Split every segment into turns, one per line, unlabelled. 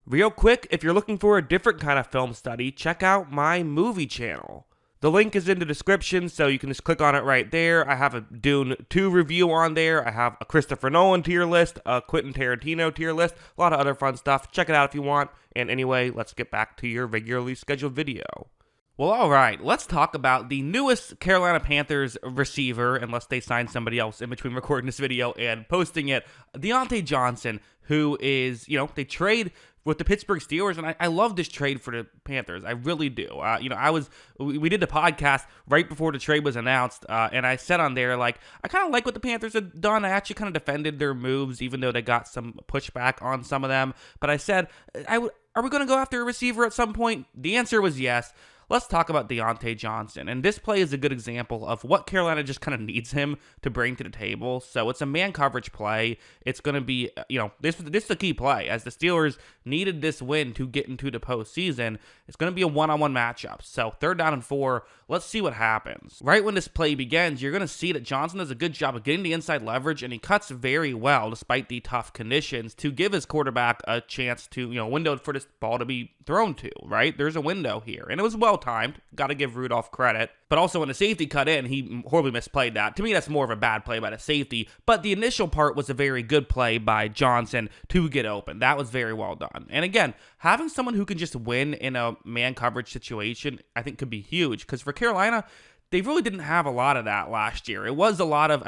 Real quick, if you're looking for a different kind of film study, check out my movie channel. The link is in the description, so you can just click on it right there. I have a Dune 2 review on there. I have a Christopher Nolan tier list, a Quentin Tarantino tier list, a lot of other fun stuff. Check it out if you want. And anyway, let's get back to your regularly scheduled video. Well, all right, let's talk about the newest Carolina Panthers receiver, unless they sign somebody else in between recording this video and posting it, Diontae Johnson, who is, they trade with the Pittsburgh Steelers, and I love this trade for the Panthers. I really do. We did the podcast right before the trade was announced, and I said on there, I kind of like what the Panthers had done. I actually kind of defended their moves, even though they got some pushback on some of them. But I said, are we going to go after a receiver at some point? The answer was yes. Let's talk about Diontae Johnson, and this play is a good example of what Carolina just kind of needs him to bring to the table. So it's a man coverage play. It's going to be, this is the key play. As the Steelers needed this win to get into the postseason, it's going to be a one-on-one matchup. So 3rd down and 4, let's see what happens. Right when this play begins, you're going to see that Johnson does a good job of getting the inside leverage, and he cuts very well despite the tough conditions to give his quarterback a chance to, window for this ball to be thrown to, right? There's a window here, and it was well timed. Got to give Rudolph credit. But also when the safety cut in, he horribly misplayed that. To me, that's more of a bad play by the safety. But the initial part was a very good play by Johnson to get open. That was very well done. And again, having someone who can just win in a man coverage situation, I think could be huge. Because for Carolina, they really didn't have a lot of that last year. It was a lot of,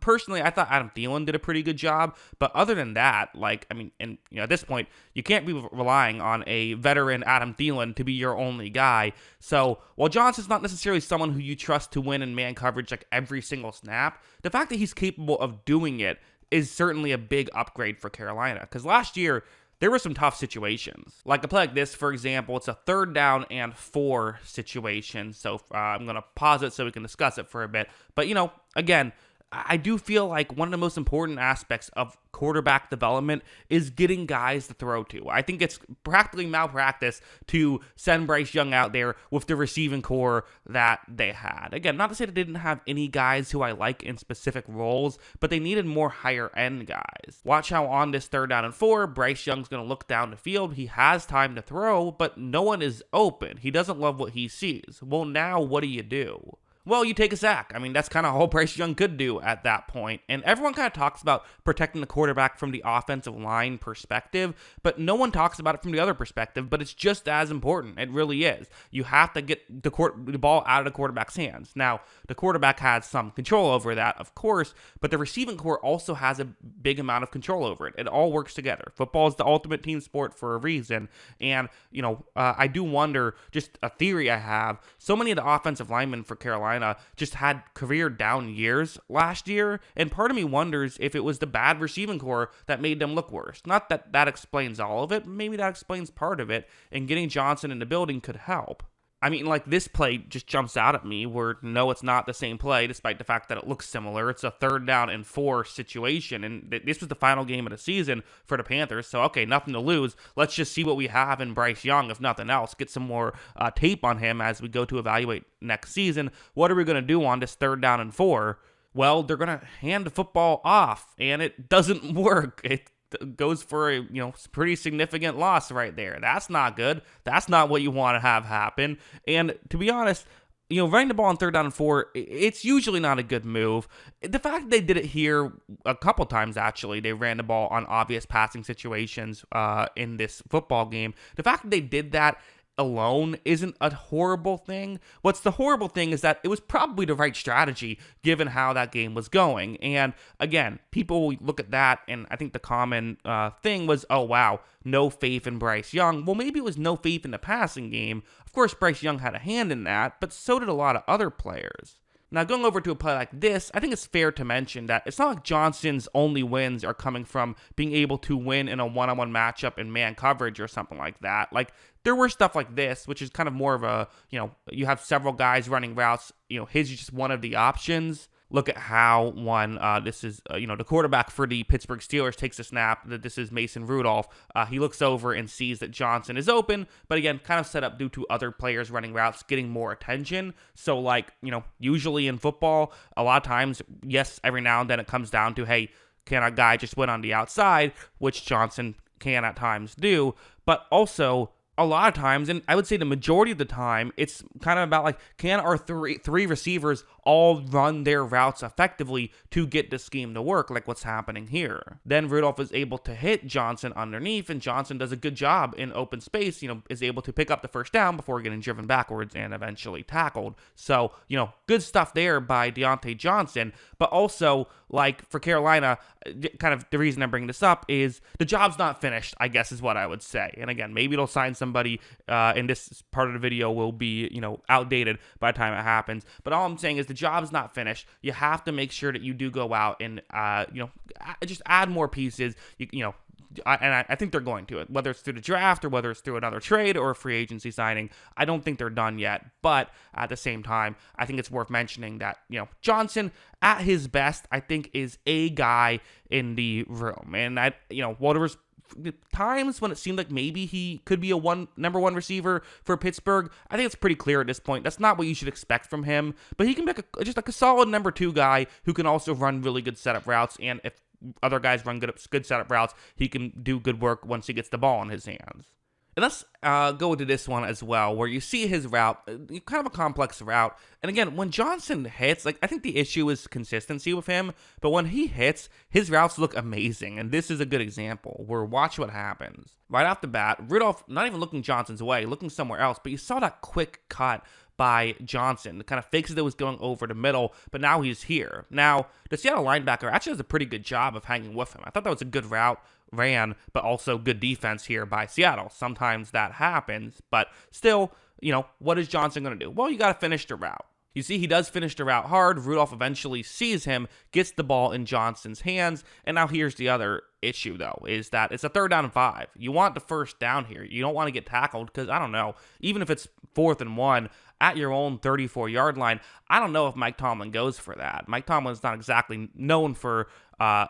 personally, I thought Adam Thielen did a pretty good job. But other than that, at this point, you can't be relying on a veteran Adam Thielen to be your only guy. So while Johnson's not necessarily someone who you trust to win in man coverage every single snap, the fact that he's capable of doing it is certainly a big upgrade for Carolina. Because last year, there were some tough situations. Like a play like this, for example, it's a 3rd down and 4 situation. So I'm going to pause it so we can discuss it for a bit. But, again, I do feel like one of the most important aspects of quarterback development is getting guys to throw to. I think it's practically malpractice to send Bryce Young out there with the receiving core that they had. Again, not to say they didn't have any guys who I like in specific roles, but they needed more higher-end guys. Watch how on this 3rd down and 4, Bryce Young's going to look down the field. He has time to throw, but no one is open. He doesn't love what he sees. Well, now what do? Well, you take a sack. That's kind of all Bryce Young could do at that point. And everyone kind of talks about protecting the quarterback from the offensive line perspective, but no one talks about it from the other perspective, but it's just as important. It really is. You have to get the ball out of the quarterback's hands. Now, the quarterback has some control over that, of course, but the receiving core also has a big amount of control over it. It all works together. Football is the ultimate team sport for a reason. And, I do wonder, just a theory I have, so many of the offensive linemen for Carolina just had career down years last year, and part of me wonders if it was the bad receiving core that made them look worse. Not that that explains all of it, maybe that explains part of it, and getting Johnson in the building could help. This play just jumps out at me where, no, it's not the same play, despite the fact that it looks similar. It's a 3rd down and 4 situation, and this was the final game of the season for the Panthers, so okay, nothing to lose. Let's just see what we have in Bryce Young, if nothing else. Get some more tape on him as we go to evaluate next season. What are we going to do on this 3rd down and 4? Well, they're going to hand the football off, and it doesn't work. It goes for a pretty significant loss right there. That's not good. That's not what you want to have happen. And to be honest, running the ball on 3rd down and 4, it's usually not a good move. The fact that they did it here a couple times, actually, they ran the ball on obvious passing situations in this football game. The fact that they did that alone isn't a horrible thing. What's the horrible thing is that it was probably the right strategy given how that game was going. And again, people look at that, and I think the common thing was, oh wow, no faith in Bryce Young. Well, maybe it was no faith in the passing game. Of course, Bryce Young had a hand in that, but so did a lot of other players. Now, going over to a play like this, I think it's fair to mention that it's not like Johnson's only wins are coming from being able to win in a one-on-one matchup in man coverage or something like that. There were stuff like this, which is kind of more of a, you have several guys running routes, his is just one of the options. Look at how this is, the quarterback for the Pittsburgh Steelers takes a snap. This is Mason Rudolph. He looks over and sees that Johnson is open, but again, kind of set up due to other players running routes, getting more attention. So usually in football, a lot of times, yes, every now and then it comes down to, hey, can a guy just win on the outside, which Johnson can at times do, but also a lot of times, and I would say the majority of the time, it's kind of about like, can our three receivers all run their routes effectively to get the scheme to work, like what's happening here. Then Rudolph is able to hit Johnson underneath, and Johnson does a good job in open space, is able to pick up the first down before getting driven backwards and eventually tackled. So, good stuff there by Diontae Johnson, but also, like, for Carolina, kind of the reason I'm bringing this up is the job's not finished, I guess is what I would say. And again, maybe it'll sign somebody, and this part of the video will be, outdated by the time it happens. But all I'm saying is the job's not finished. You have to make sure that you do go out and, just add more pieces, I think they're going to it, whether it's through the draft or whether it's through another trade or a free agency signing. I don't think they're done yet, but at the same time, I think it's worth mentioning that, Johnson at his best, I think is a guy in the room. And whatever's times when it seemed like maybe he could be a number one receiver for Pittsburgh, I think it's pretty clear at this point that's not what you should expect from him, but he can be just like a solid number two guy who can also run really good setup routes, and if other guys run good setup routes, he can do good work once he gets the ball in his hands. And let's go to this one as well, where you see his route, kind of a complex route. And again, when Johnson hits, I think the issue is consistency with him, but when he hits, his routes look amazing. And this is a good example where watch what happens. Right off the bat, Rudolph not even looking Johnson's way, looking somewhere else, but you saw that quick cut by Johnson. It kind of fakes that it was going over the middle, but now he's here. Now, the Seattle linebacker actually does a pretty good job of hanging with him. I thought that was a good route ran, but also good defense here by Seattle. Sometimes that happens, but still, what is Johnson going to do? Well, you got to finish the route. You see, he does finish the route hard. Rudolph eventually sees him, gets the ball in Johnson's hands, and now here's the other issue, though, is that it's a 3rd down and 5. You want the first down here. You don't want to get tackled because, I don't know, even if it's 4th and 1, at your own 34-yard line, I don't know if Mike Tomlin goes for that. Mike Tomlin's not exactly known for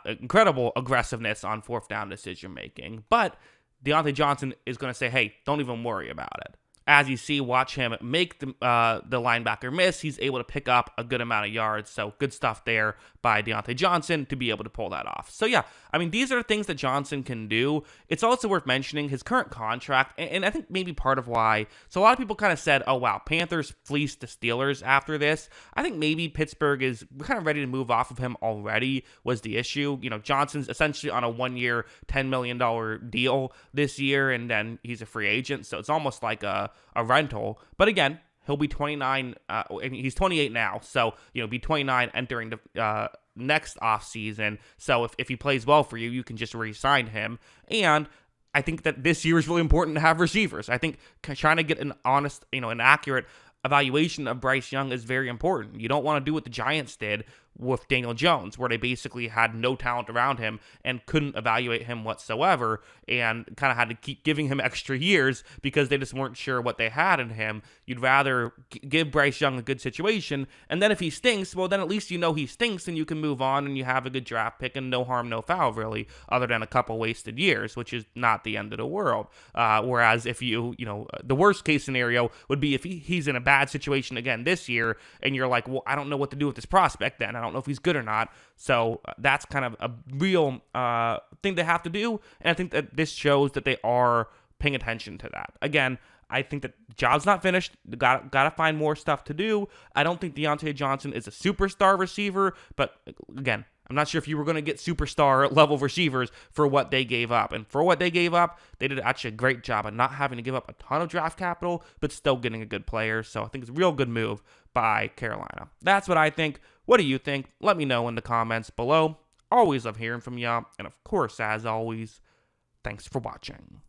incredible aggressiveness on 4th down decision-making, but Diontae Johnson is going to say, hey, don't even worry about it. As you see, watch him make the linebacker miss. He's able to pick up a good amount of yards. So good stuff there by Diontae Johnson to be able to pull that off. So yeah, these are the things that Johnson can do. It's also worth mentioning his current contract, and I think maybe part of why. So a lot of people kind of said, oh wow, Panthers fleeced the Steelers after this. I think maybe Pittsburgh is kind of ready to move off of him already was the issue. Johnson's essentially on a 1-year, $10 million deal this year, and then he's a free agent. So it's almost like a rental. But again, he'll be 29, and he's 28 now, so, be 29 entering the next offseason. So if he plays well for you, you can just re-sign him. And I think that this year is really important to have receivers. I think trying to get an honest, an accurate evaluation of Bryce Young is very important. You don't want to do what the Giants did with Daniel Jones, where they basically had no talent around him and couldn't evaluate him whatsoever, and kind of had to keep giving him extra years because they just weren't sure what they had in him. You'd rather give Bryce Young a good situation, and then if he stinks, well, then at least he stinks, and you can move on, and you have a good draft pick, and no harm, no foul, really, other than a couple wasted years, which is not the end of the world. Whereas if the worst case scenario would be if he's in a bad situation again this year, and you're like, well, I don't know what to do with this prospect then. I don't know if he's good or not. So that's kind of a real thing they have to do. And I think that this shows that they are paying attention to that. Again, I think that job's not finished. Got to find more stuff to do. I don't think Diontae Johnson is a superstar receiver. But again, I'm not sure if you were going to get superstar level receivers for what they gave up. And for what they gave up, they did actually a great job of not having to give up a ton of draft capital, but still getting a good player. So I think it's a real good move by Carolina. That's what I think. What do you think? Let me know in the comments below. Always love hearing from y'all. And of course, as always, thanks for watching.